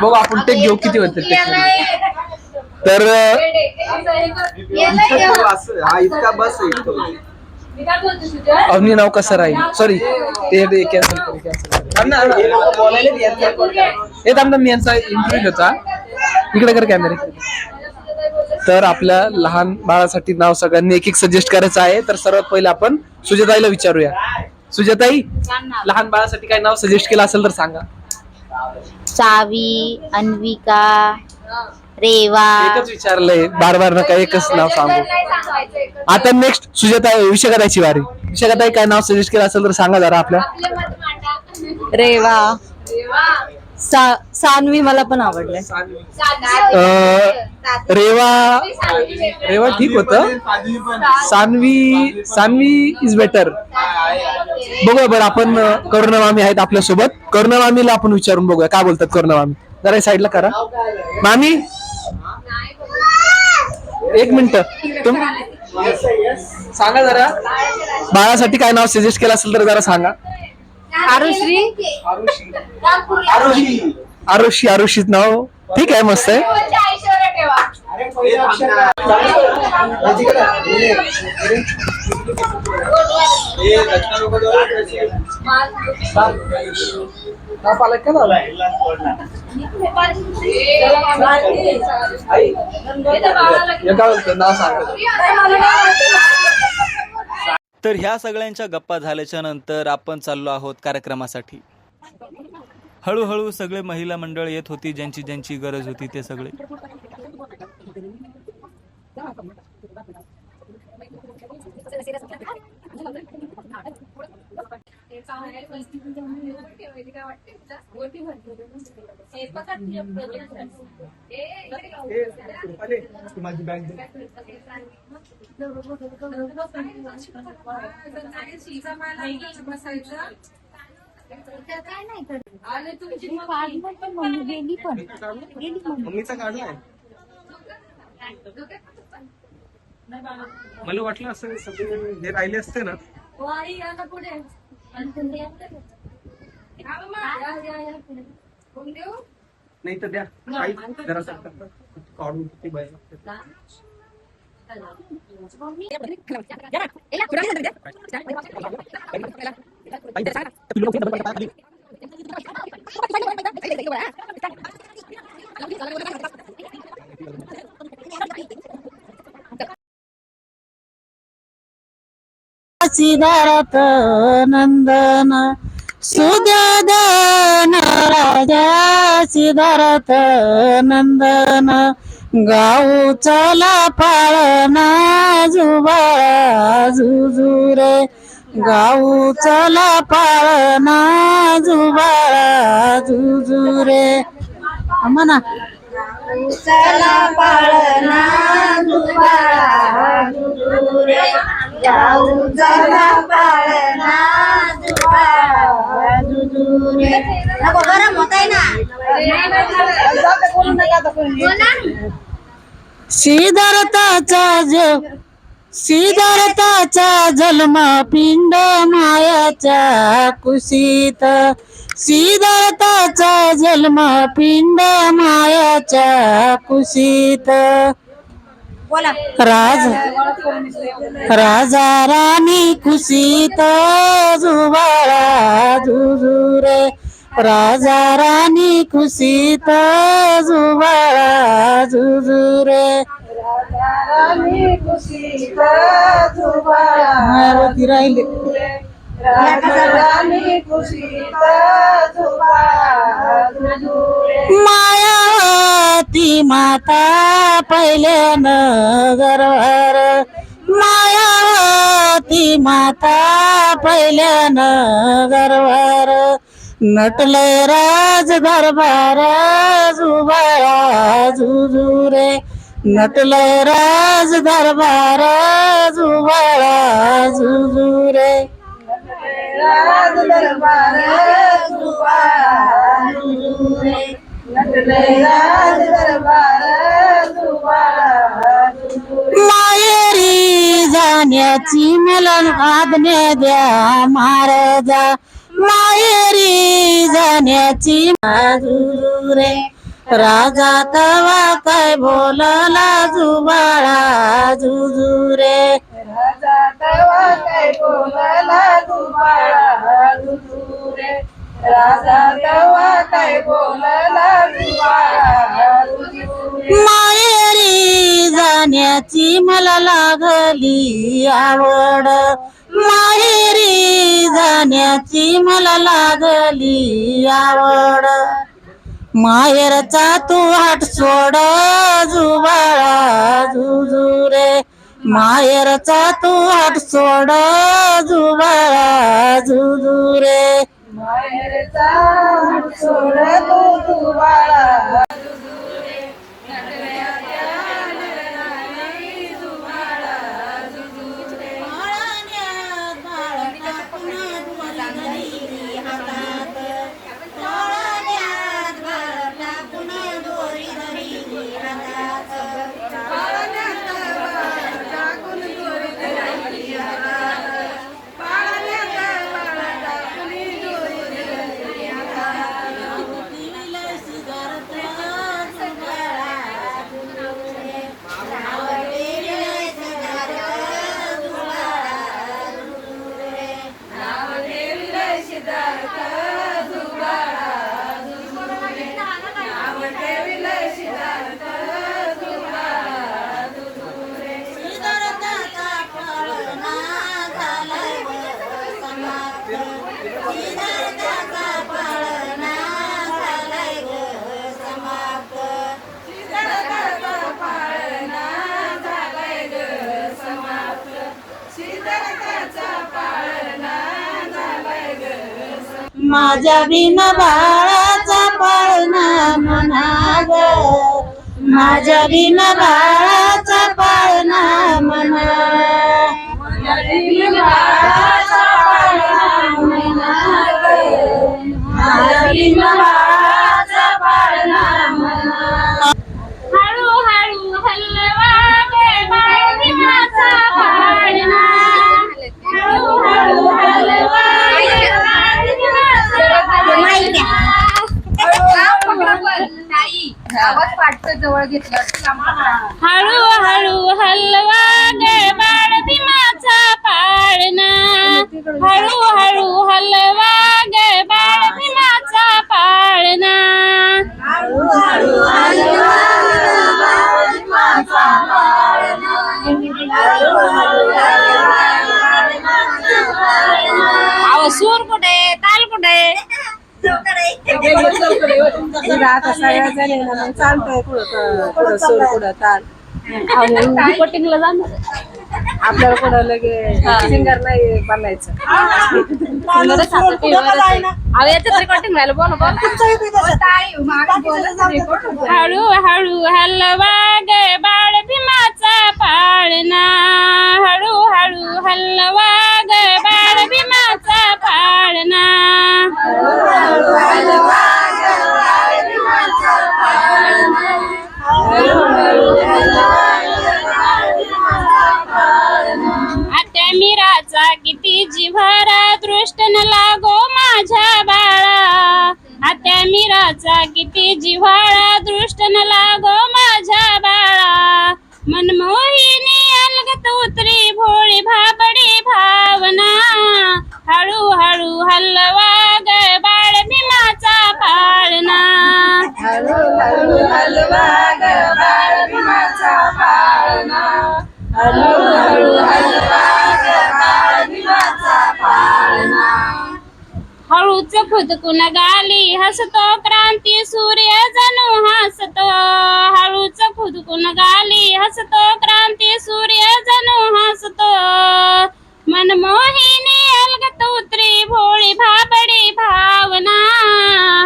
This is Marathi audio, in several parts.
बघू आपण टेक घेऊ किती होते तर अवनी नाव कसं राहील सॉरी ते कॅन्सल मी यांचा इंटरव्ह्यू होता इकडे कर कॅमेरे तर आपल्या लहान बाळासाठी नाव सगळ्यांनी एक एक सजेस्ट करायचं आहे तर सर्वात पहिले आपण सुजाताईला विचारूया सुजाताई लहान बाळासाठी काय नाव सजेस्ट केलं असेल तर सांगा सावी अन्विका रेवा एकच विचारलंय बार नका एकच नाव सांगू आता नेक्स्ट सुजाताई विषयकताईची वारी विषयकताई काय नाव सजेस्ट केलं असेल तर सांगा जरा आपल्या रेवा सान्वी मला पण आवडलंय रेवा ठीक होत सान्वी इज बेटर बघूया बरं आपण करुणा मामी आहेत आपल्या सोबत करुणा मामीला आपण विचारून बघूया काय बोलतात करुणा मामी जरा साईडला करा मामी एक मिनिट सांगा जरा बाळासाठी काय नाव सजेस्ट केलं असेल तर जरा सांगा आरुषी नाव ठीक आहे मस्त आहे तर ह्या सगळ्यांच्या गप्पा झाल्याच्या नंतर आपण चाललो आहोत कार्यक्रमासाठी हळूहळू सगळे महिला मंडळ येत होती ज्यांची ज्यांची गरज होती ते सगळे मला वाटलं असं सगळे हे राहिले असते ना नाही तर द्या जरा काढून सिद्धार्थ नंदन सुदन राजा सिद्धार्थ नंदन गाऊ चला पाळना जुबाळा जुजुरे गाऊ चला पाळना जुबाळा जुजुरे म्हणा चला पाळना जुबाळा जुजुरे गाऊ चला पाळना जुबाळा जुजुरे नको गरम होतंय ना सिद्धार्थाचा जन्म पिंड मायाच्या कुशीत सिद्धार्थाचा जन्म पिंड मायाच्या कुशीत राजा राणी कुशीत जुबाळा जुजुरे राजा राणी कुशीत जुबाळा जुजुरे राणी कुशीत जुबाळा राहिली राणी कुशीत जुबाळा मायावती माता पहिल्यान गरवार मायावती माता पहिल्यान गरवार नटले राज दरबार जुबाळा जुजुरे नटले राज दरबार जुबाळा जुजुरे राज दरबार जुबाळा जुजुरे नटले राज दरबार जुबाळा माहेरी जाण्याची मला आज्ञा द्या महाराजा माहेरी जाण्याची जुजू रे राजा तवा काय बोलला जुबाळा जुजू रे राजा तवा काय बोलला जुबाळा जुजू रे राजा तवा काय बोलला जुबाळा माहेरी जाण्याची मला लागली आवड माहेरी जाण्याची मला लागली आवड माहेरचा तू हात सोड जुबाळा जुजू रे माहेरचा तू हात सोड जुबाळा जुजू रे माहेरचा हात सोड जुबाळा माझ्या बिन बाळाचा पाळणा म्हणा ग माझ्या बिन बाळाचा पाळणा म्हणा माझ्या बिन बाळाचा पाळणा म्हणा ग माझ्या बिन बाळाचा पाळणा म्हणा हळू हळू हलवा गे बाळ बिनाचा पाळणा हळू हळू हलवा आवाज पाठतो जवळ घेतलं हळू हळू हलवा गे बाळ भीमाचा पाळणा हळू हळू हलवा गे बाळ भीमाचा पाळणा हळू हळू हलवा बाळ भीमाचा पाळणा हळू हळू हलवा सूर कुठे ताल कुठे आता सगळ्या जणींना मग चालतंय कुठं सूर कुठं ताल रिपोर्टिंगला जाणार आपल्याला कुठं लगे सिंगर नाही बनायचं हळू हळू हलवा गे बाळ भीमाचा पाळणा हळू हळू हलवा गे बाळ भीमाचा पाळणा आत्या मीराचा किती जिव्हारा दृष्ट न लागो माझ्या बाळा आत्या मीराचा किती जिव्हाळा दृष्ट न लागो माझ्या बाळा मनमोहिनी अलगत उतरी भोळी भाबडी भावना हळू हळू हलवा ग बाळ भीमाचा पाळणा हळू हळू हलवा ग बाळ भीमाचा पाळणा हळू हळू हलवा ग बाळ भीमाचा पाळणा हळूच खुदकून गाली हसतो क्रांती सूर्य जणू हसतो हळूच खुदकून गाली हसतो क्रांती सूर्य जणू हसतो मनमोहिनी अलगत उतरी भोळी भाबडी भावना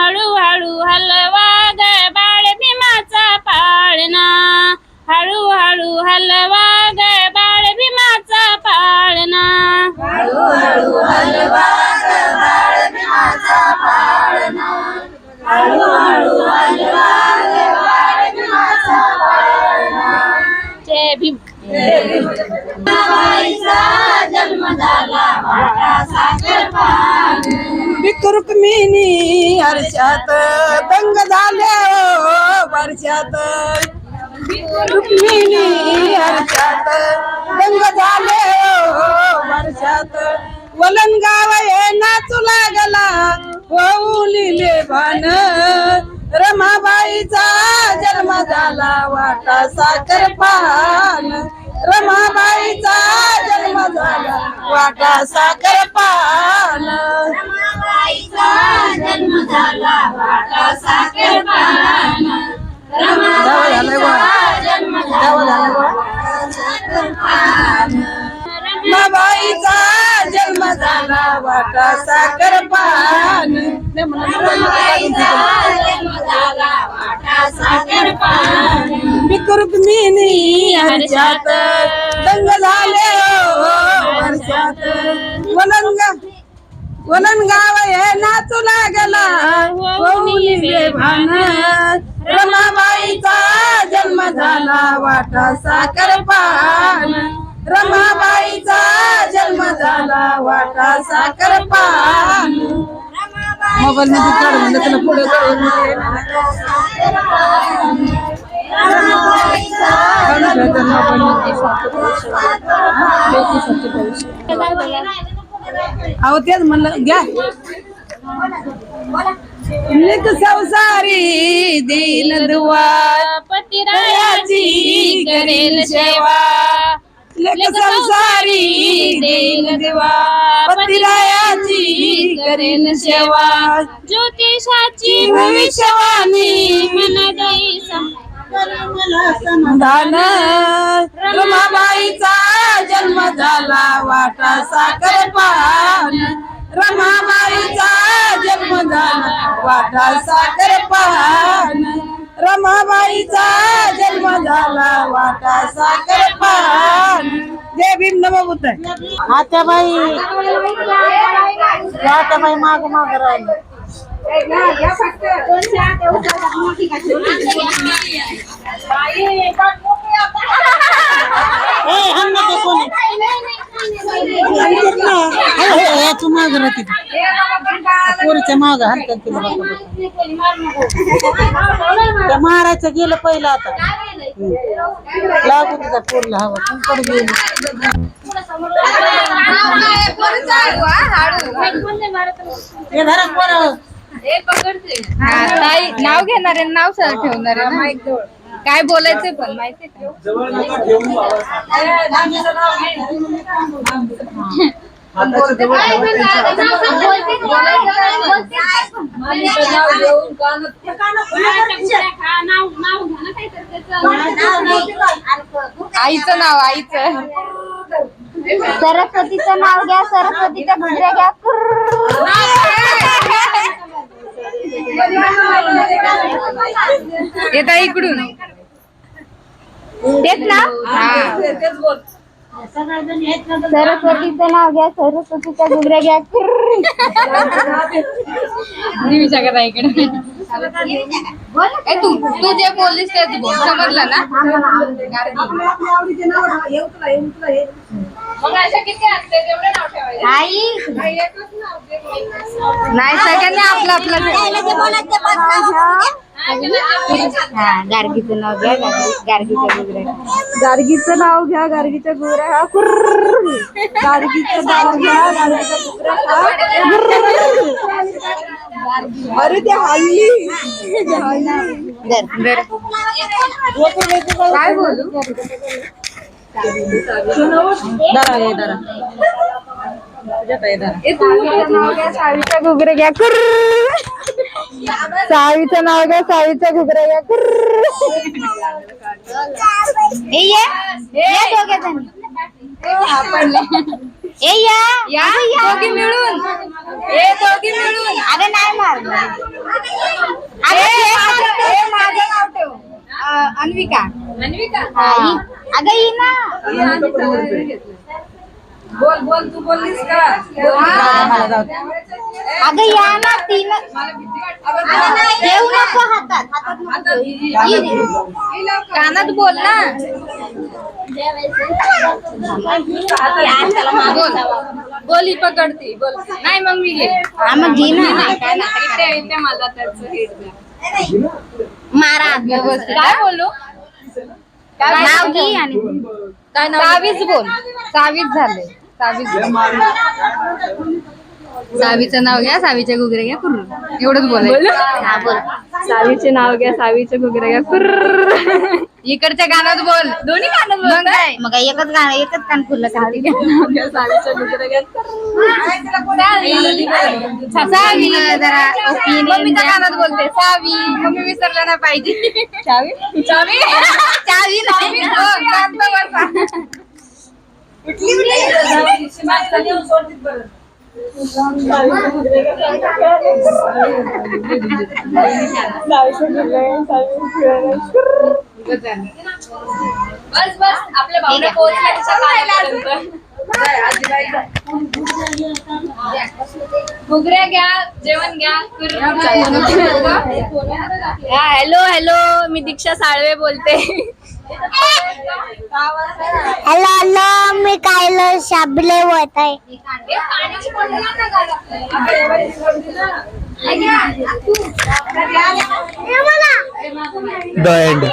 हळू हळू हलवा ग बाळ भीमाचा पाळणा हळू हळू हलवा ग बाळ भीमाचा पाळणा हळू हळू हलवा ग बाळ भीमाचा पाळणा हळू हळू हलवा ग बाळ भीमाचा पाळणा जय भीम. बिकू रुक्मिणी हर्षात दंग झाल्या वर्षात रुक्मिणी हर्षात दंग झाले वर्षात वलन गाव हे नाचू लागला होऊ लिहिले भान रमाबाईचा जन्म झाला वाटा साखर पान रमाबाईचा जन्म झाला वाटा साखर पान रमाबाईचा जन्म झाला वाटा साखर पान रमाबाईचा जन्म झाला वाटा साखर पान बिकू रुक्मिणी हर्षात दंग झाले वर्षात वलन गाव हे नाचू लागला होऊन भान रमाबाईचा जन्म झाला वाटा साखर पान रमाबाईचा जन्म झाला वाटा साखर पान मोबाईल मध्ये काढ म्हणजे तुला पुढे अहो तेच म्हणलं घ्या लेक संसारी देईल दुवा पतिरायाची करेल सेवा लेक संसारी देईल देवा पतिरायाची करेल सेवा ज्योतिषाची भविष्यवाणी मन देई समाधान रमाबाईचा जन्म झाला वाटा साखर पान रमाबाईचा जन्म झाला वाटा साखर पान रमाबाईचा जन्म झाला वाटा साखर पान जय भीम नमो बुद्धाय आत्याबाई माग माग राहिली तू माग राहते पोरीच्या माग हलकत तिला त्या मारायचं गेलं पहिलं आता लागू तुझा पोरला हवा तुमकडे गेली हे धरा पोरं. ताई नाव घेणार आहे नाव सर ठेवणार आहे ना काय बोलायचंय पण माहितीये आईचं नाव आईचं सरस्वतीचं नाव घ्या सरस्वतीच्या गुजऱ्या घ्या येता इकडून तेच ना सरस्वतीचं नाव घ्या सरस्वतीच्या गुजऱ्या घ्या विचार इकडे तू जे बोललीस ते बोल समजलं ना मग अशा किती असते तेवढे नाव ठेवायचे आई नाही सगळ्यांनी आपलं आपलं गार्गीचं नाव घ्या गार्गीच्या गुजऱ्या गार्गीचं नाव घ्या गार्गीच्या गुजऱ्या हा गार्गीचं नाव घ्या अरे ते हल्ली काय बोलू सावीच्या घुगऱ्या घ्या सावीचं नाव घ्या सावीच्या घुगऱ्या घ्या दोघे जण दोघी मिळून अरे नाही मार माझं नाव ठेव अन्विका अगं ये ना बोल बोल तू बोललीस का अगं या ना तीन देऊ नको हातात कानात बोल ना. बोल ही पकडती बोल. नाही मग मी घे. मग घे ना इथे मला त्याचं हेड द्या. मारा व्यवस्थित. काय बोलू? नाव घे आणि काय नाव? सावीच बोल. सावीच झाले. सावीचं नाव घ्या, सावीच्या घुगऱ्या घ्या कुर्र. एवढंच बोलायचं. हा बोल सावीचे नाव घ्या, सावीचे घुगऱ्या घ्या. इकडच्या कानात बोल. दोन्ही कानात बोल. मग एकच गाणं एकच कान फुललं का सावी जरा मम्मीच्या कानात बोलते. सावी मम्मी विसरलं नाही पाहिजे. चावी चावी चावी चावी बस बस आपल्या भावना पोहोचल्या. घुगऱ्या घ्या, जेवण घ्या. हॅलो हॅलो, मी दीक्षा साळवे बोलते. हॅलो हॅलो मी कायला शाबले होत आहे द एंड.